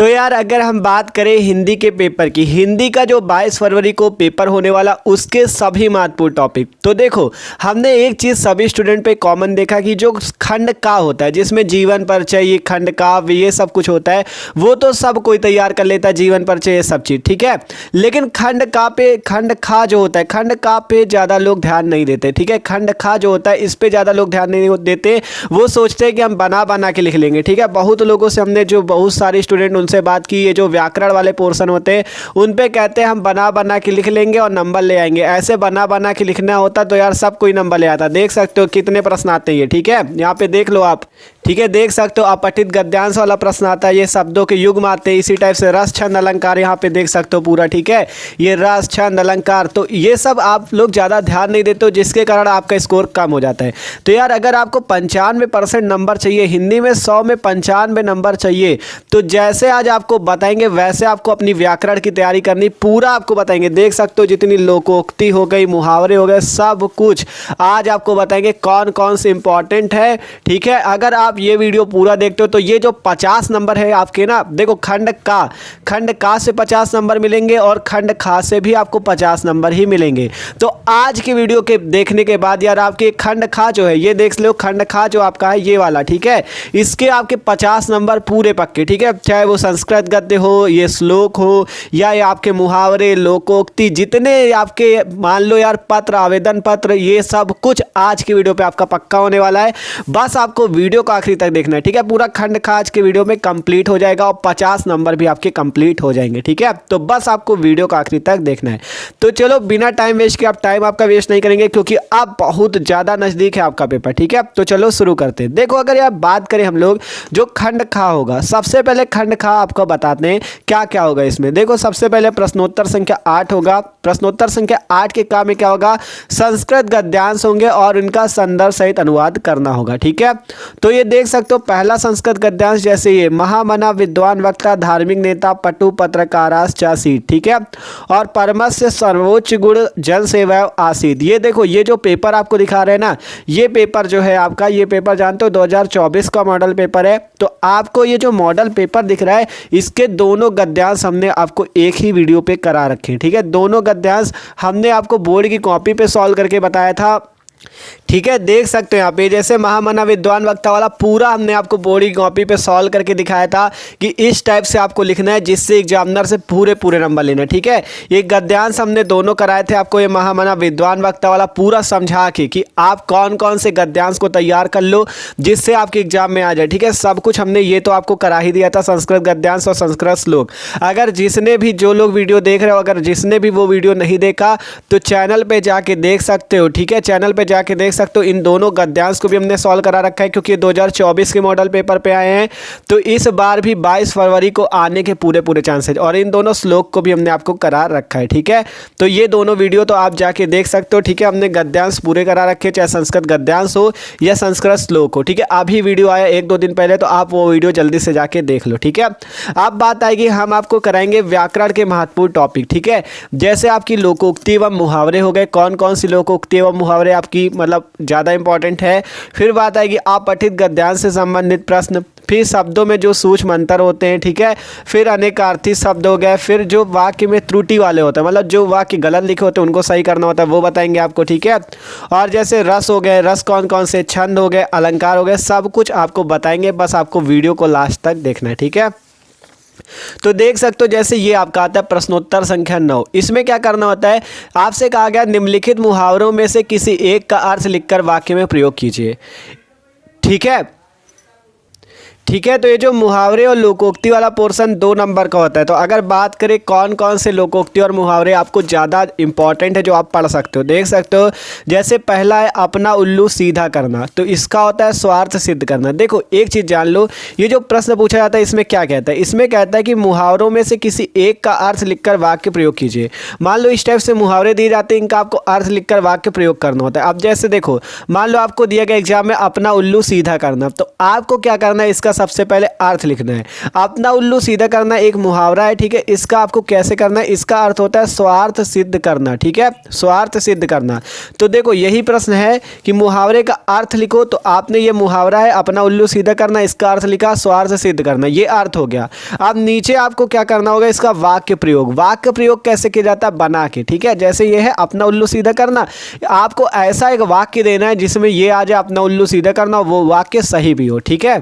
तो यार अगर हम बात करें हिंदी के पेपर की, हिंदी का जो 22 फरवरी को पेपर होने वाला उसके सभी महत्वपूर्ण टॉपिक, तो देखो हमने एक चीज़ सभी स्टूडेंट पे कॉमन देखा कि जो खंड का होता है जिसमें जीवन परिचय, ये खंड काव्य, ये सब कुछ होता है, वो तो सब कोई तैयार कर लेता है, जीवन परिचय ये सब चीज़, ठीक है। लेकिन खंड का पे, खंड खा जो होता है, खंड का पे ज़्यादा लोग ध्यान नहीं देते, ठीक है। खंड खा जो होता है इस पे ज़्यादा लोग ध्यान नहीं देते, वो सोचते हैं कि हम बना बना के लिख लेंगे, ठीक है। बहुत लोगों से हमने जो बहुत सारे स्टूडेंट उनसे बात की, ये जो व्याकरण वाले पोर्शन होते हैं उन पे कहते हैं हम बना बना के लिख लेंगे और नंबर ले आएंगे। ऐसे बना बना के लिखना होता तो यार सब कोई नंबर ले आता। देख सकते हो कितने प्रश्न आते हैं, ठीक है, यहाँ पे देख लो आप, ठीक है, देख सकते हो अपठित गद्यांश वाला प्रश्न आता है, ये शब्दों के युग्म आते हैं, इसी टाइप से रस छंद अलंकार यहाँ पे देख सकते हो पूरा, ठीक है, ये रस छंद अलंकार, तो ये सब आप लोग ज़्यादा ध्यान नहीं देते हो जिसके कारण आपका स्कोर कम हो जाता है। तो यार अगर आपको 95% नंबर चाहिए हिंदी में, 100 में 95 नंबर चाहिए, तो जैसे आज आपको बताएंगे वैसे आपको अपनी व्याकरण की तैयारी करनी, पूरा आपको बताएंगे। देख सकते हो जितनी लोकोक्ति हो गई, मुहावरे हो गए, सब कुछ आज आपको बताएंगे कौन कौन से इंपॉर्टेंट है, ठीक है। अगर आप ये वीडियो पूरा देखते हो तो ये जो 50 नंबर है आपके ना, देखो खंड का से 50 नंबर मिलेंगे और खंड खा से भी आपको 50 नंबर ही मिलेंगे। तो आज के वीडियो के देखने के बाद यार आपके खंड खा जो है, ये देख लो खंड खा जो आपका है ये वाला, ठीक है, इसके आपके 50 नंबर पूरे पक्के, ठीक है। चाहे वो संस्कृत गद्य हो, ये श्लोक हो, या ये आपके मुहावरे, लोकोक्ति, जितने आपके मान लो यार पत्र, आवेदन पत्र, ये सब कुछ आज की वीडियो पे आपका पक्का होने वाला है। बस आपको वीडियो को आखिरी तक देखना है, ठीक है। पूरा खंड खा आज के वीडियो में कंप्लीट हो जाएगा और 50 नंबर भी आपके कंप्लीट हो जाएंगे, ठीक है। तो बस आपको वीडियो को आखिरी तक देखना है। तो चलो बिना टाइम वेस्ट किए, आप टाइम आपका वेस्ट नहीं करेंगे क्योंकि अब बहुत ज़्यादा नज़दीक है आपका पेपर, ठीक है। तो चलो शुरू करते हैं। देखो अगर यार बात करें हम लोग जो खंड खा होगा, सबसे पहले खंड खा आपको बताते हैं क्या क्या होगा इसमें। देखो सबसे पहले प्रश्नोत्तर संख्या 8 होगा। प्रश्नोत्तर संख्या 8 के काम में क्या होगा, संस्कृत गद्यांश होंगे और इनका संदर्भ सहित अनुवाद करना होगा, ठीक है। तो ये देख सकते हो पहला संस्कृत गद्यांश जैसे ये महामना विद्वान वक्ता धार्मिक नेता पटु पत्रकारास चासीत, ठीक है, और परमस्य सर्वोच्च गुण जन सेवा आसीत। ये देखो ये जो पेपर आपको दिखा रहे हैं ना, ये पेपर जो है आपका, ये पेपर जानते हो 2024 का मॉडल पेपर है। तो आपको ये जो मॉडल पेपर दिख रहा है इसके दोनों गद्यांश हमने आपको एक ही वीडियो पे करा रखे हैं, ठीक है। दोनों गद्यांश हमने आपको बोर्ड की कॉपी पे सॉल्व करके बताया था, ठीक है। देख सकते हो यहाँ पे जैसे महामना विद्वान वक्ता वाला पूरा हमने आपको बोर्ड की कॉपी पे सॉल्व करके दिखाया था कि इस टाइप से आपको लिखना है जिससे एग्जामिनर से पूरे नंबर लेना है, ठीक है। ये गद्यांश हमने दोनों कराए थे आपको, ये महामना विद्वान वक्ता वाला पूरा समझा के कि आप कौन कौन से गद्यांश को तैयार कर लो जिससे आपके एग्जाम में आ जाए, ठीक है। सब कुछ हमने ये तो आपको करा ही दिया था, संस्कृत गद्यांश और संस्कृत श्लोक। अगर जिसने भी, जो लोग वीडियो देख रहे हो, अगर जिसने भी वो वीडियो नहीं देखा तो चैनल पर जाके देख सकते हो, ठीक है। चैनल पर जाके देख सकते हो इन दोनों गद्यांश को भी हमने सॉल्व करा रखा है क्योंकि 2024 के मॉडल पेपर पे आए हैं, तो इस बार भी 22 फरवरी को आने के पूरे चांसेस, और इन दोनों श्लोक को भी हमने आपको करा रखा है, ठीक है। तो ये दोनों वीडियो तो आप जाके देख सकते हो, ठीक है। हमने गद्यांश पूरे करा रखे, चाहे संस्कृत गद्यांश हो या संस्कृत श्लोक हो, ठीक है। अभी वीडियो आया 1-2 दिन पहले, तो आप वो वीडियो जल्दी से जाके देख लो, ठीक है। अब बात आएगी, हम आपको कराएंगे व्याकरण के महत्वपूर्ण टॉपिक, ठीक है। जैसे आपकी लोकोक्ति एवं मुहावरे हो गए, कौन कौन सी लोकोक्ति एवं मुहावरे आपकी मतलब ज़्यादा इंपॉर्टेंट है। फिर बात आएगी अपठित गद्यांश से संबंधित प्रश्न, फिर शब्दों में जो सूक्ष्म अंतर होते हैं, ठीक है। फिर अनेकार्थी शब्द हो गए, फिर जो वाक्य में त्रुटि वाले होते हैं, मतलब जो वाक्य गलत लिखे होते हैं उनको सही करना होता है, वो बताएंगे आपको, ठीक है। और जैसे रस हो गए, रस कौन कौन से, छंद हो गए, अलंकार हो गए, सब कुछ आपको बताएंगे। बस आपको वीडियो को लास्ट तक देखना है, ठीक है। तो देख सकते हो जैसे ये आपका आता है प्रश्नोत्तर संख्या 9। इसमें क्या करना होता है, आपसे कहा गया निम्नलिखित मुहावरों में से किसी एक का अर्थ लिखकर वाक्य में प्रयोग कीजिए, ठीक है, ठीक है। तो ये जो मुहावरे और लोकोक्ति वाला पोर्शन 2 नंबर का होता है। तो अगर बात करें कौन कौन से लोकोक्ति और मुहावरे आपको ज़्यादा इंपॉर्टेंट है जो आप पढ़ सकते हो, देख सकते हो। जैसे पहला है अपना उल्लू सीधा करना, तो इसका होता है स्वार्थ सिद्ध करना। देखो एक चीज़ जान लो, ये जो प्रश्न पूछा जाता है इसमें क्या कहता है, इसमें कहता है कि मुहावरों में से किसी एक का अर्थ लिखकर वाक्य प्रयोग कीजिए। मान लो इस टाइप से मुहावरे दिए जाते हैं, इनका आपको अर्थ लिखकर वाक्य प्रयोग करना होता है। अब जैसे देखो मान लो आपको दिया गया एग्जाम में अपना उल्लू सीधा करना, तो आपको क्या करना है, इसका सबसे पहले अर्थ लिखना है। अपना उल्लू सीधा करना एक मुहावरा है, ठीक है। इसका आपको कैसे करना है, इसका अर्थ होता है स्वार्थ सिद्ध करना, ठीक है, स्वार्थ सिद्ध करना। तो देखो यही प्रश्न है कि मुहावरे का अर्थ लिखो, तो आपने ये मुहावरा है अपना उल्लू सीधा करना, इसका अर्थ लिखा स्वार्थ सिद्ध करना, ये अर्थ हो गया। अब नीचे आपको क्या करना होगा, इसका वाक्य प्रयोग। वाक्य प्रयोग कैसे किया जाता है, बना के, ठीक है। जैसे ये है अपना उल्लू सीधा करना, आपको ऐसा एक वाक्य देना है जिसमें ये आ जाए अपना उल्लू सीधा करना, वो वाक्य सही भी हो, ठीक है,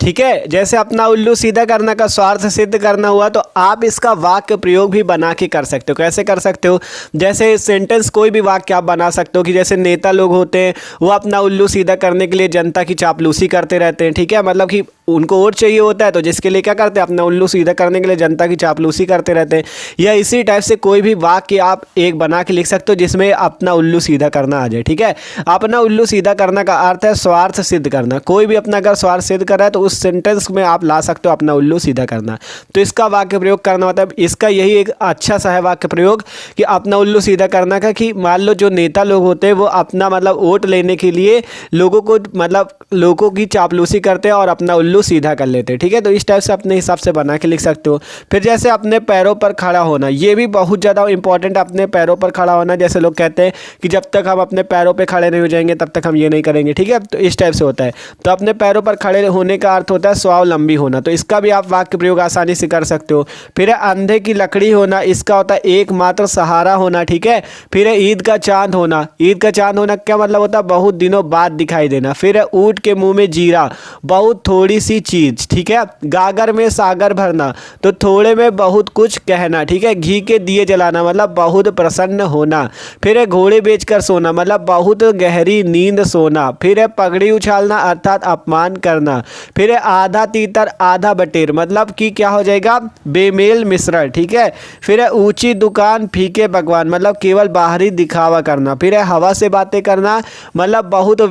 ठीक है। जैसे अपना उल्लू सीधा करना का स्वार्थ सिद्ध करना हुआ, तो आप इसका वाक्य प्रयोग भी बना के कर सकते हो। कैसे कर सकते हो, जैसे सेंटेंस कोई भी वाक्य आप बना सकते हो कि जैसे नेता लोग होते हैं वो अपना उल्लू सीधा करने के लिए जनता की चापलूसी करते रहते हैं, ठीक है, मतलब कि उनको वोट चाहिए होता है तो जिसके लिए क्या करते हैं, अपना उल्लू सीधा करने के लिए जनता की चापलूसी करते रहते हैं। या इसी टाइप से कोई भी वाक्य आप एक बना के लिख सकते हो जिसमें अपना उल्लू सीधा करना आ जाए, ठीक है। अपना उल्लू सीधा करना का अर्थ है स्वार्थ सिद्ध करना। कोई भी अपना अगर स्वार्थ सिद्ध कर रहा है तो उस सेंटेंस में आप ला सकते हो अपना उल्लू सीधा करना। तो इसका वाक्य प्रयोग करना होता है, इसका यही एक अच्छा सा है वाक्य प्रयोग कि अपना उल्लू सीधा करना का, कि मान लो जो नेता लोग होते हैं वो अपना मतलब वोट लेने के लिए लोगों को मतलब लोगों की चापलूसी करते हैं और अपना उल्लू सीधा कर लेते हैं, ठीक है। तो इस टाइप से अपने हिसाब से बना के लिख सकते हो। फिर जैसे अपने पैरों पर खड़ा होना, ये भी बहुत ज़्यादा इंपॉर्टेंट है, अपने पैरों पर खड़ा होना। जैसे लोग कहते हैं कि जब तक हम अपने पैरों पर खड़े नहीं हो जाएंगे तब तक हम ये नहीं करेंगे, ठीक है। तो इस टाइप से होता है। तो अपने पैरों पर खड़े होने का अर्थ होता है स्वावलंबी होना, तो इसका भी आप वाक्य प्रयोग आसानी से कर सकते हो। फिर है अंधे की लकड़ी होना, इसका होता है एकमात्र सहारा होना, ठीक है। फिर है ईद का चांद होना, ईद का चांद होना क्या मतलब होता है, बहुत दिनों बाद दिखाई देना। फिर है ऊंट के मुंह में जीरा, बहुत थोड़ी सी चीज, ठीक है। गागर में सागर भरना, तो थोड़े में बहुत कुछ कहना, ठीक है। घी के दिए जलाना मतलब बहुत प्रसन्न होना। फिर है घोड़े बेचकर सोना, मतलब बहुत गहरी नींद सोना। फिर है पगड़ी उछालना अर्थात अपमान करना। फिर है आधा तीतर आधा बटेर, मतलब कि क्या हो जाएगा, बेमेल मिश्रण, ठीक है। फिर है ऊंची दुकान फीके भगवान, मतलब केवल बाहरी दिखावा करना। फिर है हवा से बातें करना, मतलब बहुत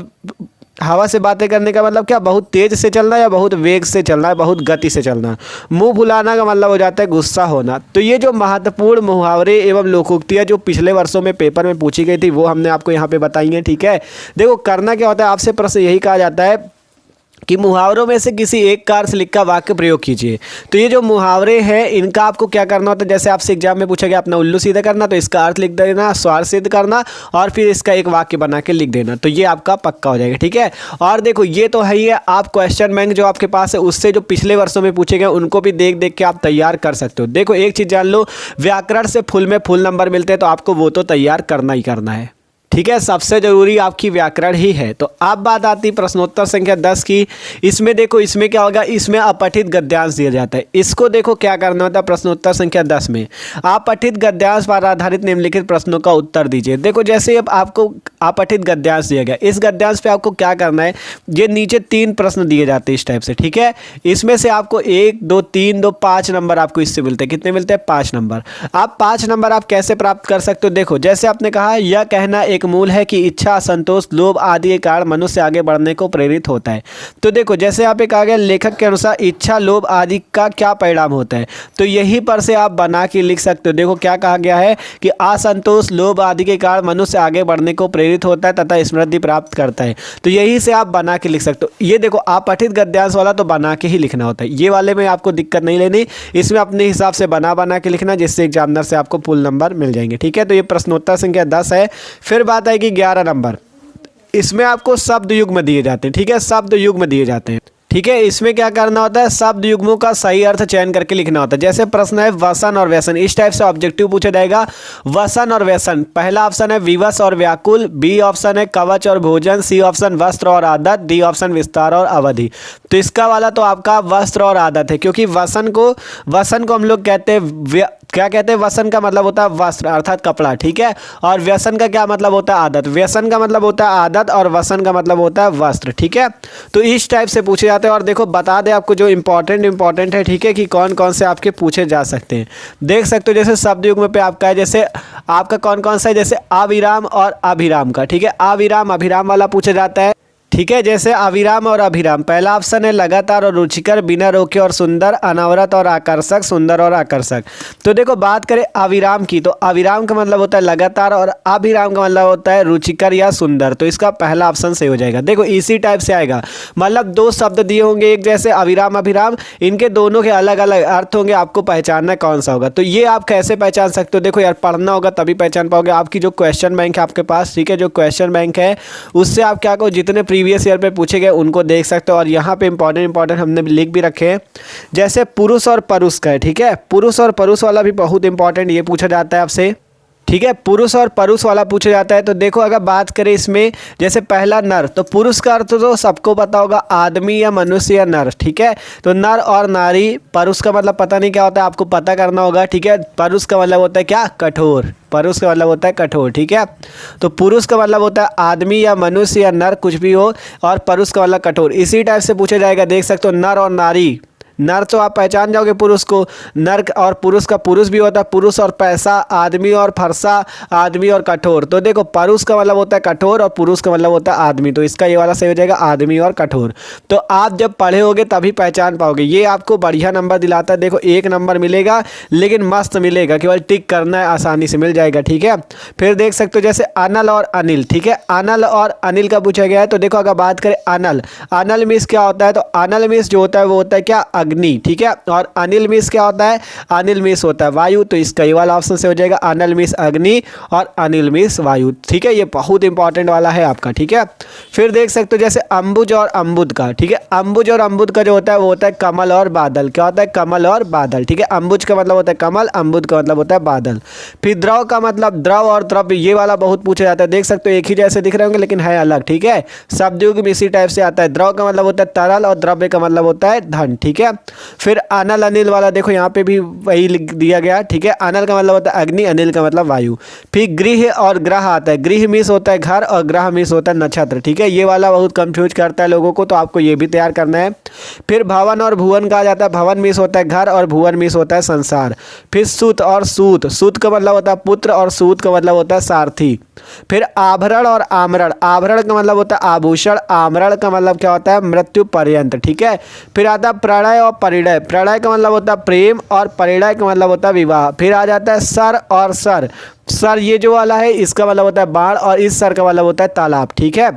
हवा से बातें करने का मतलब क्या, बहुत तेज से चलना या बहुत वेग से चलना, बहुत गति से चलना। मुंह फुलाना का मतलब हो जाता है गुस्सा होना। तो ये जो महत्वपूर्ण मुहावरे एवं लोकोक्तियाँ जो पिछले वर्षों में पेपर में पूछी गई थी वो हमने आपको यहाँ पे बताई हैं, ठीक है। देखो करना क्या होता है, आपसे प्रश्न यही कहा जाता है कि मुहावरों में से किसी एक का अर्थ लिखकर वाक्य प्रयोग कीजिए। तो ये जो मुहावरे हैं इनका आपको क्या करना होता है, जैसे आपसे एग्जाम में पूछा गया अपना उल्लू सीधा करना, तो इसका अर्थ लिख देना, स्वार्थ सिद्ध करना, और फिर इसका एक वाक्य बना के लिख देना, तो ये आपका पक्का हो जाएगा, ठीक है। और देखो ये तो है ही है, आप क्वेश्चन बैंक जो आपके पास है उससे जो पिछले वर्षों में पूछे गए उनको भी देख देख के आप तैयार कर सकते हो। देखो एक चीज़ जान लो, व्याकरण से फुल में फुल नंबर मिलते हैं, तो आपको वो तो तैयार करना ही करना है, ठीक है। सबसे जरूरी आपकी व्याकरण ही है। तो अब बात आती प्रश्नोत्तर संख्या 10 की। इसमें देखो इसमें क्या होगा, इसमें अपठित गद्यांश दिया जाता है। इसको देखो क्या करना होता है, प्रश्नोत्तर संख्या 10 में अपठित गद्यांश पर आधारित निम्नलिखित प्रश्नों का उत्तर दीजिए। देखो जैसे अब आपको अपठित गद्यांश दिया गया, इस गद्यांश पे आपको क्या करना है, ये नीचे 3 प्रश्न दिए जाते हैं इस टाइप से, ठीक है। इसमें से आपको 1 2 3 2 5 नंबर आपको इससे मिलते हैं। कितने मिलते हैं, 5 नंबर। आप 5 नंबर आप कैसे प्राप्त कर सकते हो, देखो जैसे आपने कहा यह कहना एक मूल है कि इच्छा, असंतोष, लोभ आदि के कारण मनुष्य आगे बढ़ने को प्रेरित होता है। तो देखो जैसे आप एक आगे लेखक के अनुसार इच्छा, लोभ आदि का क्या परिणाम होता है, तो यहीं पर से आप बना के लिख सकते हो। देखो क्या कहा गया है कि असंतोष, लोभ आदि के कारण मनुष्य आगे बढ़ने को प्रेरित होता है तथा समृद्धि प्राप्त करता है। तो यही से आप बना के लिख सकते हो। ये देखो अपठित गद्यांश वाला तो बना के ही लिखना होता है, ये वाले में आपको दिक्कत नहीं लेनी, इसमें अपने हिसाब से बना के लिखना, जिससे एग्जामिनर से आपको फुल नंबर मिल जाएंगे, ठीक है। तो ये प्रश्नोत्तर संख्या 10 है। फिर बात आएगी 11 नंबर। इसमें आपको शब्द युग्म दिए जाते हैं, ठीक है, शब्द युग्म दिए जाते हैं, ठीक है। इसमें क्या करना होता है, शब्द युग्मों का सही अर्थ चयन करके लिखना होता है। जैसे प्रश्न है वसन और व्यसन, इस टाइप से ऑब्जेक्टिव पूछा जाएगा। वसन और व्यसन, पहला ऑप्शन है विवश और व्याकुल, बी ऑप्शन है कवच और भोजन, सी ऑप्शन वस्त्र और आदत, डी ऑप्शन विस्तार और अवधि। तो इसका वाला तो आपका वस्त्र और आदत है, क्योंकि वसन को हम लोग कहते हैं, क्या कहते हैं, वसन का मतलब होता है वस्त्र अर्थात कपड़ा, ठीक है। और व्यसन का क्या मतलब होता है, आदत। व्यसन का मतलब होता है आदत और वसन का मतलब होता है वस्त्र, ठीक है। तो इस टाइप से पूछे जाते हैं। और देखो बता दें आपको जो इंपॉर्टेंट है, ठीक है, कि कौन कौन से आपके पूछे जा सकते हैं। देख सकते हो जैसे शब्द युग्म पे आपका है, जैसे आपका कौन कौन सा है, जैसे अविराम और अभिराम का, ठीक है। अविराम अभिराम वाला पूछा जाता है। ठीक है, जैसे अविराम और अभिराम। पहला ऑप्शन है लगातार और रुचिकर, बिना रोके और सुंदर, अनवरत और आकर्षक, सुंदर और आकर्षक। तो देखो बात करें अविराम की, तो अविराम का मतलब होता है लगातार और अभिराम का मतलब होता है रुचिकर या सुंदर। तो इसका पहला ऑप्शन सही हो जाएगा। देखो इसी टाइप से आएगा, मतलब दो शब्द दिए होंगे एक जैसे अविराम अभिराम, इनके दोनों के अलग अलग अर्थ होंगे, आपको पहचानना कौन सा होगा। तो ये आप कैसे पहचान सकते हो, देखो यार पढ़ना होगा तभी पहचान पाओगे। आपकी जो क्वेश्चन बैंक है आपके पास, ठीक है, जो क्वेश्चन बैंक है उससे आप क्या करो, जितने प्रीवियस ईयर पे पूछे गए उनको देख सकते हो। और यहाँ पे इंपॉर्टेंट हमने लिख भी रखे हैं, जैसे पुरुष और परुष का है, ठीक है, पुरुष और परुष वाला भी बहुत इंपॉर्टेंट, ये पूछा जाता है आपसे, ठीक है, पुरुष और परुष वाला पूछा जाता है। तो देखो अगर बात करें इसमें, जैसे पहला नर, तो पुरुष का अर्थ तो सबको पता होगा, आदमी या मनुष्य या नर, ठीक है। तो नर और नारी, परुष का मतलब पता नहीं क्या होता है, आपको पता करना होगा, ठीक है। परुष का मतलब होता है क्या, कठोर, परुष का मतलब होता है कठोर, ठीक है। तो पुरुष का मतलब होता है आदमी या मनुष्य या नर, कुछ भी हो, और परुष का मतलब कठोर। इसी टाइप से पूछा जाएगा, देख सकते हो नर और नारी। नर तो आप पहचान जाओगे पुरुष को, नर और पुरुष का पुरुष भी होता है, पुरुष और पैसा, आदमी और फरसा, आदमी और कठोर। तो देखो परुष का मतलब होता है कठोर और पुरुष का मतलब होता है आदमी। तो इसका ये वाला सही हो जाएगा, आदमी और कठोर। तो आप जब पढ़े होगे तभी पहचान पाओगे। ये आपको बढ़िया नंबर दिलाता है, देखो 1 नंबर मिलेगा, लेकिन मस्त मिलेगा, केवल टिक करना है, आसानी से मिल जाएगा, ठीक है। फिर देख सकते हो जैसे अनल और अनिल, ठीक है, अनल और अनिल का पूछा गया है। तो देखो अगर बात करें अनल, अनल मीन्स क्या होता है, तो अनल मीन्स जो होता है वो होता है क्या, अग्नि, ठीक है। और अनिल मीन्स क्या होता है, अनिल मीन्स होता है वायु। तो इसका ये वाला ऑप्शन से हो जाएगा, अनल मीन्स अग्नि और अनिल मीन्स वायु, ठीक है। ये बहुत इंपॉर्टेंट वाला है आपका, ठीक है। फिर देख सकते हो जैसे अंबुज और अम्बुद का, ठीक है, अंबुज और अम्बुद का जो होता है वो होता है कमल और बादल। क्या होता है, कमल और बादल, ठीक है। अंबुज का मतलब होता है कमल, अम्बुद का मतलब होता है बादल। फिर द्रव का मतलब द्रव और द्रव्य, ये वाला बहुत पूछा जाता है, देख सकते हो एक ही जैसे दिख रहे होंगे लेकिन है अलग, ठीक है। शब्दयुग में इसी टाइप से आता है, द्रव का मतलब होता है तरल और द्रव्य का मतलब होता है धन, ठीक है। फिर अनल अनिल वाला देखो यहाँ पे भी वही लिख दिया गया, ठीक है। अनल का मतलब होता है अग्नि, अनिल का मतलब वायु। फिर गृह और ग्रह आता है, गृह मीन्स होता है घर और ग्रह मीन्स होता है नक्षत्र, ठीक है। ये वाला बहुत कंफ्यूज करता है लोगों को, तो आपको ये भी तैयार करना है। फिर भवन और भुवन कहा जाता है, भवन मीन्स होता है घर और भुवन मीन्स होता है संसार। फिर सूत और सूत, सूत का मतलब होता है पुत्र और सूत का मतलब होता है सारथी। फिर आभरण और आमरण, आभरण का मतलब होता है आभूषण, आमरण का मतलब क्या होता है, मृत्यु पर्यंत, ठीक है। फिर आता है प्रणय और परिणय, प्रणय का मतलब होता है प्रेम और परिणय का मतलब होता है विवाह। फिर आ जाता है सर और सर, सर ये जो वाला है इसका मतलब होता है बाण और इस सर का मतलब होता है तालाब, ठीक है।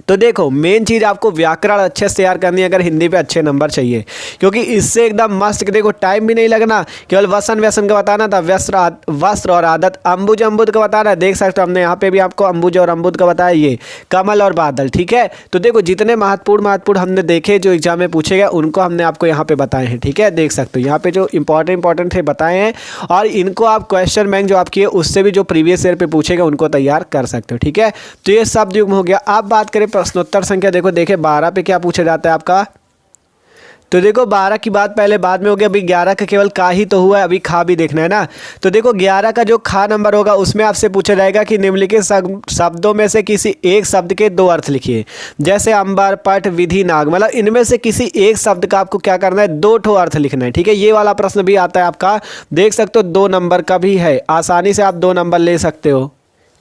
तो देखो मेन चीज़ आपको व्याकरण अच्छे से तैयार करनी है अगर हिंदी पे अच्छे नंबर चाहिए, क्योंकि इससे एकदम मस्त, देखो टाइम भी नहीं लगना, केवल वसन व्यसन का बताना था, वस्त्र और आदत, अम्बुज अम्बुद का बताना है, देख सकते हो हमने यहाँ पे भी आपको अम्बुज और अम्बुद का बताया, ये कमल और बादल, ठीक है। तो देखो जितने महत्वपूर्ण हमने देखे जो एग्जाम में पूछे गए उनको हमने आपको यहाँ पे बताए हैं, ठीक है। देख सकते हो यहाँ पे जो इंपॉर्टेंट थे बताए हैं, और इनको आप क्वेश्चन बैंक जो आपकी है उससे भी जो प्रीवियस ईयर पे पूछे गए उनको तैयार कर सकते हो, ठीक है। तो ये शब्द युग्म हो गया। अब बात करें प्रश्नोत्तर संख्या, देखो देखे 12 पे क्या पूछा जाता है आपका। तो देखो 12 की बात पहले बाद में हो गया, अभी 11 का केवल का ही तो हुआ है, अभी खा भी देखना है ना। तो देखो 11 का जो खा नंबर होगा उसमें आपसे पूछा जाएगा कि निम्नलिखित शब्दों में से किसी एक शब्द के 2 अर्थ लिखिए। जैसे अंबर, पट, विधि, नाग, मतलब इनमें से किसी एक शब्द का आपको क्या करना है, 2 ठो अर्थ लिखना है, ठीक है। ये वाला प्रश्न भी आता है आपका, देख सकते हो 2 नंबर का भी है, आसानी से आप 2 नंबर ले सकते हो,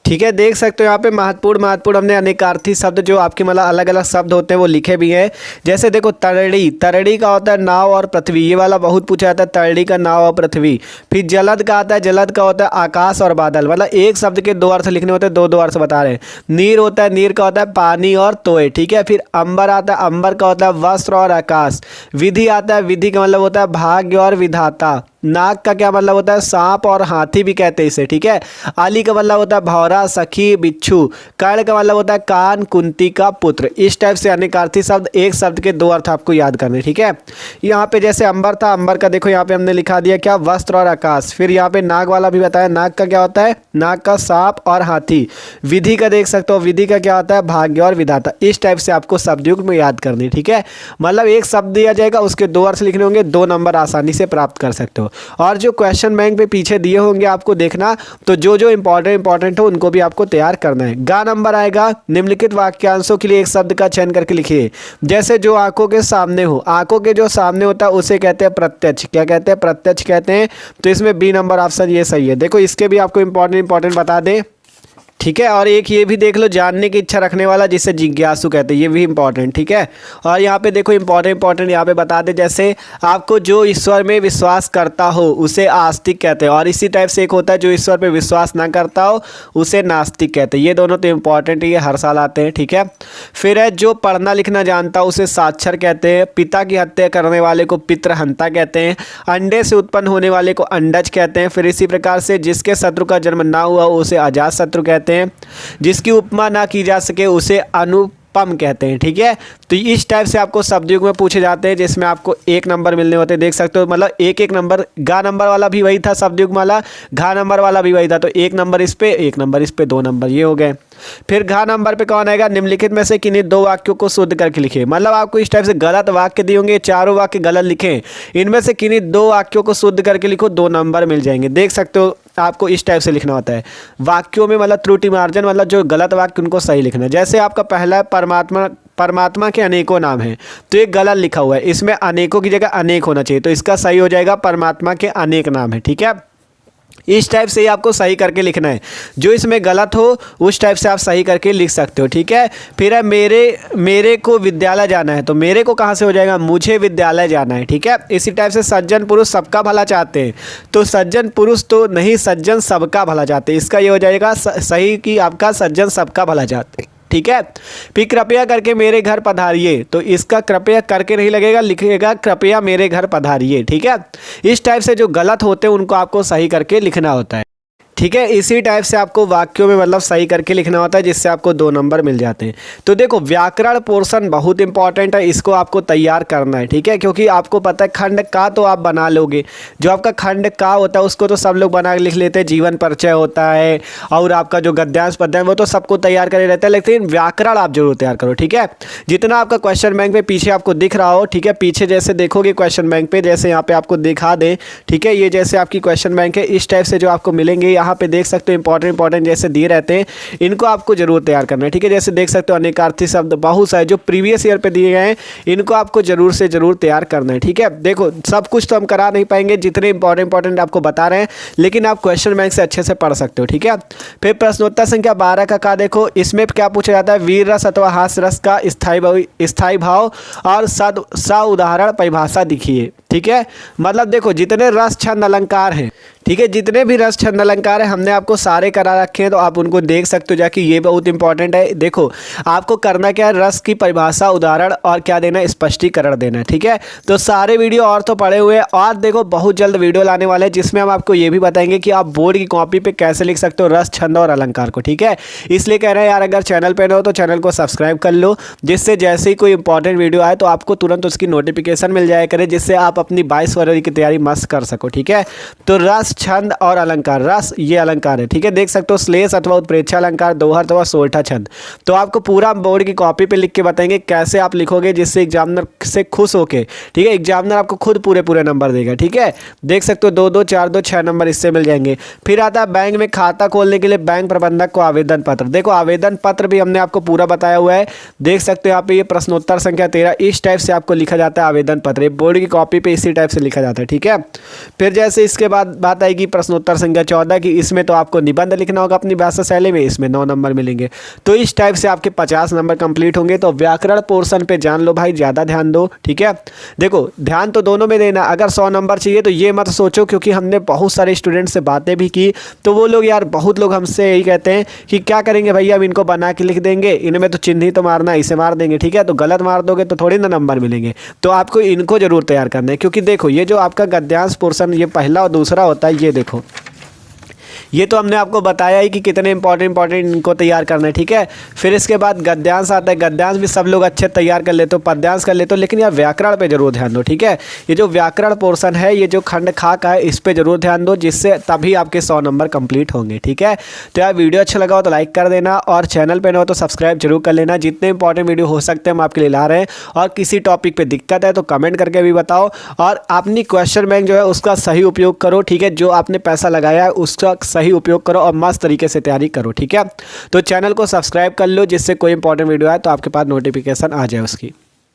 ठीक है। देख सकते हो यहाँ पे महत्वपूर्ण हमने अनेकार्थी शब्द जो आपके मतलब अलग अलग शब्द होते हैं वो लिखे भी हैं। जैसे देखो तरड़ी, तरड़ी का होता है नाव और पृथ्वी, ये वाला बहुत पूछा जाता है, तरड़ी का नाव और पृथ्वी। फिर जलद का आता है, जलद का होता है आकाश और बादल, मतलब एक शब्द के 2 अर्थ लिखने होते हैं, 2 अर्थ बता रहे हैं। नीर होता है, नीर का होता है पानी और तोय, ठीक है। फिर अंबर आता है, अंबर का होता है वस्त्र और आकाश। विधि आता है, विधि का मतलब होता है भाग्य और विधाता। नाग का क्या मतलब होता है, सांप और हाथी भी कहते हैं इसे, ठीक है। आली का मतलब होता है भौरा, सखी, बिच्छू। कर्ण का मतलब होता है कान, कुंती का पुत्र। इस टाइप से अनेकार्थी शब्द, एक शब्द के 2 अर्थ आपको याद करने, ठीक है। यहाँ पे जैसे अंबर था, अंबर का देखो यहाँ पे हमने लिखा दिया क्या, वस्त्र और आकाश। फिर यहाँ पे नाग वाला भी बताया, नाग का क्या होता है, नाग का सांप और हाथी। विधि का देख सकते हो, विधि का क्या होता है, भाग्य और विधाता। इस टाइप से आपको शब्दयुग्म में याद करनी, ठीक है। मतलब एक शब्द दिया जाएगा, उसके 2 अर्थ लिखने होंगे, 2 नंबर आसानी से प्राप्त कर सकते हो। और जो क्वेश्चन बैंक पे पीछे दिए होंगे आपको देखना, तो जो इंपॉर्टेंट हो उनको भी आपको तैयार करना है। गा नंबर आएगा, निम्नलिखित वाक्यांशों के लिए एक शब्द का चयन करके लिखिए। जैसे जो आंखों के सामने हो, आंखों के जो सामने होता है उसे कहते हैं प्रत्यक्ष। क्या कहते हैं, प्रत्यक्ष कहते हैं। तो इसमें बी नंबर ऑप्शन ये सही है। देखो इसके भी आपको इंपॉर्टेंट बता दें, ठीक है। और एक ये भी देख लो, जानने की इच्छा रखने वाला, जिसे जिज्ञासु कहते हैं, ये भी इंपॉर्टेंट। ठीक है। और यहाँ पे देखो इंपॉर्टेंट यहाँ पे बता दे, जैसे आपको जो ईश्वर में विश्वास करता हो उसे आस्तिक कहते हैं, और इसी टाइप से एक होता है जो ईश्वर पे विश्वास ना करता हो उसे नास्तिक कहते हैं। ये दोनों तो इंपॉर्टेंट ही है, हर साल आते हैं। ठीक है। फिर है जो पढ़ना लिखना जानता हो उसे साक्षर कहते हैं, पिता की हत्या करने वाले को पितृहंता कहते हैं, अंडे से उत्पन्न होने वाले को अंडज कहते हैं। फिर इसी प्रकार से जिसके शत्रु का जन्म ना हुआ उसे अजात शत्रु कहते हैं, जिसकी उपमा ना की जा सके उसे अनुपम कहते हैं। ठीक है। तो इस टाइप से आपको शब्दयुग में पूछे जाते हैं, जिसमें आपको 1 नंबर मिलने होते हैं। देख सकते हो, मतलब एक नंबर, गा नंबर वाला भी वही था शब्दयुग वाला, घा नंबर वाला भी वही था। तो 1 नंबर इस पे, 1 नंबर इस पे, 2 नंबर ये हो गए। फिर घा नंबर पे कौन आएगा, निम्नलिखित में से किन्हीं 2 वाक्यों को शुद्ध करके लिखे। मतलब आपको इस टाइप से गलत वाक्य दिए होंगे, चारों वाक्य गलत लिखें, इनमें से किन्हीं 2 वाक्यों को शुद्ध करके लिखो, 2 नंबर मिल जाएंगे। देख सकते हो, आपको इस टाइप से लिखना होता है वाक्यों में, मतलब त्रुटि मार्जन, मतलब जो गलत वाक्य उनको सही लिखना है। जैसे आपका पहला है परमात्मा के अनेकों नाम हैं, तो ये गलत लिखा हुआ है, इसमें अनेकों की जगह अनेक होना चाहिए, तो इसका सही हो जाएगा परमात्मा के अनेक नाम है। ठीक है। इस टाइप से ही आपको सही करके लिखना है, जो इसमें गलत हो उस टाइप से आप सही करके लिख सकते हो। ठीक है। फिर है मेरे को विद्यालय जाना है, तो मेरे को कहाँ से हो जाएगा, मुझे विद्यालय जाना है। ठीक है। इसी टाइप से सज्जन पुरुष सबका भला चाहते हैं, तो सज्जन पुरुष तो नहीं, सज्जन सबका भला चाहते हैं, इसका ये हो जाएगा सही कि आपका सज्जन सबका भला चाहते हैं। ठीक है। फिर कृपया करके मेरे घर पधारिए, तो इसका कृपया करके नहीं लगेगा, लिखेगा कृपया मेरे घर पधारिए। ठीक है। इस टाइप से जो गलत होते हैं उनको आपको सही करके लिखना होता है। ठीक है। इसी टाइप से आपको वाक्यों में मतलब सही करके लिखना होता है, जिससे आपको 2 नंबर मिल जाते हैं। तो देखो व्याकरण पोर्शन बहुत इंपॉर्टेंट है, इसको आपको तैयार करना है। ठीक है। क्योंकि आपको पता है खंड का तो आप बना लोगे, जो आपका खंड का होता है उसको तो सब लोग बना के लिख लेते हैं, जीवन परिचय होता है और आपका जो गद्यांश पद्यांश वो तो सबको तैयार करे रहता है, लेकिन व्याकरण आप जरूर तैयार करो। ठीक है। जितना आपका क्वेश्चन बैंक पे पीछे आपको दिख रहा हो, ठीक है, पीछे जैसे देखोगे क्वेश्चन बैंक पे, जैसे यहाँ पे आपको दिखा दें, ठीक है, ये जैसे आपकी क्वेश्चन बैंक है, इस टाइप से जो आपको मिलेंगे यहाँ पे देख सकते हो इंपॉर्टेंट जैसे दिए रहते हैं, इनको आपको जरूर तैयार करना है। ठीक है। जैसे देख सकते हो अनेकार्थी शब्द बहुत सारे जो प्रीवियस ईयर पे दिए गए हैं, इनको आपको जरूर से जरूर तैयार करना है। ठीक है। देखो सब कुछ तो हम करा नहीं पाएंगे, जितने इंपॉर्टेंट आपको बता रहे हैं, लेकिन आप क्वेश्चन बैंक से अच्छे से पढ़ सकते हो। ठीक है। फिर प्रश्नोत्तर संख्या 12 का देखो, इसमें क्या पूछा जाता है, वीर रस अथवा हास्य रस का स्थायी भाव और सा उदाहरण परिभाषा दिखिए। ठीक है। मतलब देखो जितने रस छंद अलंकार हैं, ठीक है, जितने भी रस छंद अलंकार है हमने आपको सारे करा रखे हैं, तो आप उनको देख सकते हो जाके, ये बहुत इंपॉर्टेंट है। देखो आपको करना क्या है, रस की परिभाषा, उदाहरण और क्या देना है, स्पष्टीकरण देना है। ठीक है। तो सारे वीडियो और तो पड़े हुए हैं, और देखो बहुत जल्द वीडियो लाने वाले हैं जिसमें हम आपको ये भी बताएंगे कि आप बोर्ड की कॉपी पे कैसे लिख सकते हो रस छंद और अलंकार को। ठीक है। इसलिए कह रहे हैं यार, अगर चैनल पर हो तो चैनल को सब्सक्राइब कर लो, जिससे जैसे ही कोई इंपॉर्टेंट वीडियो आए तो आपको तुरंत उसकी नोटिफिकेशन मिल जाया करे, जिससे आप अपनी 22 फरवरी की तैयारी मस्त कर सको। ठीक है। तो रस छंद और अलंकार, रस ये अलंकार है। ठीक है। देख सकते हो श्लेष अथवा उत्प्रेक्षा अलंकार, दोहर अथवा सोरठा छंद, तो आपको पूरा बोर्ड की कॉपी पे लिख के बताएंगे कैसे आप लिखोगे, जिससे एग्जामिनर से खुश होके, ठीक है, एग्जामिनर आपको खुद पूरे नंबर देगा। ठीक है। देख सकते हो 2 2 4 2 6 नंबर इससे मिल जाएंगे। फिर आता है बैंक में खाता खोलने के लिए बैंक प्रबंधक को आवेदन पत्र। देखो आवेदन पत्र भी हमने आपको पूरा बताया हुआ है, देख सकते हो यहाँ पे, ये प्रश्नोत्तर संख्या 13 इस टाइप से आपको लिखा जाता है आवेदन पत्र, बोर्ड की कॉपी पे इसी टाइप से लिखा जाता है। ठीक है। फिर जैसे इसके बाद बात आएगी प्रश्नोत्तर संख्या 14 की, इसमें तो आपको निबंध लिखना होगा अपनी भाषा शैली में, इसमें 9 नंबर मिलेंगे। तो इस टाइप से आपके 50 नंबर कंप्लीट होंगे। तो व्याकरण पोर्शन पे जान लो भाई, ज़्यादा ध्यान दो। ठीक है। देखो ध्यान तो दोनों में देना, अगर 100 नंबर चाहिए तो ये मत सोचो, क्योंकि हमने बहुत सारे स्टूडेंट से बातें भी की, तो वो लोग यार बहुत लोग हमसे यही कहते हैं कि क्या करेंगे भैया, अब इनको बना के लिख देंगे, इनमें तो चिन्ह ही तो मारना, इसे मार देंगे। ठीक है। तो गलत मार दोगे तो थोड़ी ना नंबर मिलेंगे, तो आपको इनको जरूर तैयार करना है। क्योंकि देखो ये जो आपका गद्यांश पोर्शन, ये पहला और दूसरा होता है, ये देखो ये तो हमने आपको बताया ही कि कितने इंपॉर्टेंट इनको तैयार करना है। ठीक है। फिर इसके बाद गद्यांश आता है, गद्यांश भी सब लोग अच्छे तैयार कर लेते हो, पद्यांश कर लेते हो, लेकिन यार व्याकरण पे जरूर ध्यान दो। ठीक है। ये जो व्याकरण पोर्शन है, ये जो खंड खा का है, इस पे जरूर ध्यान दो, जिससे तभी आपके 100 नंबर कंप्लीट होंगे। ठीक है। तो यार वीडियो अच्छा लगा हो तो लाइक कर देना, और चैनल पर न हो तो सब्सक्राइब जरूर कर लेना। जितने इंपॉर्टेंट वीडियो हो सकते हैं हम आपके लिए ला रहे हैं, और किसी टॉपिक पर दिक्कत है तो कमेंट करके भी बताओ, और अपनी क्वेश्चन बैंक जो है उसका सही उपयोग करो। ठीक है। जो आपने पैसा लगाया है उसका सही उपयोग करो और मस्त तरीके से तैयारी करो। ठीक है। तो चैनल को सब्सक्राइब कर लो, जिससे कोई इंपॉर्टेंट वीडियो आए तो आपके पास नोटिफिकेशन आ जाए उसकी।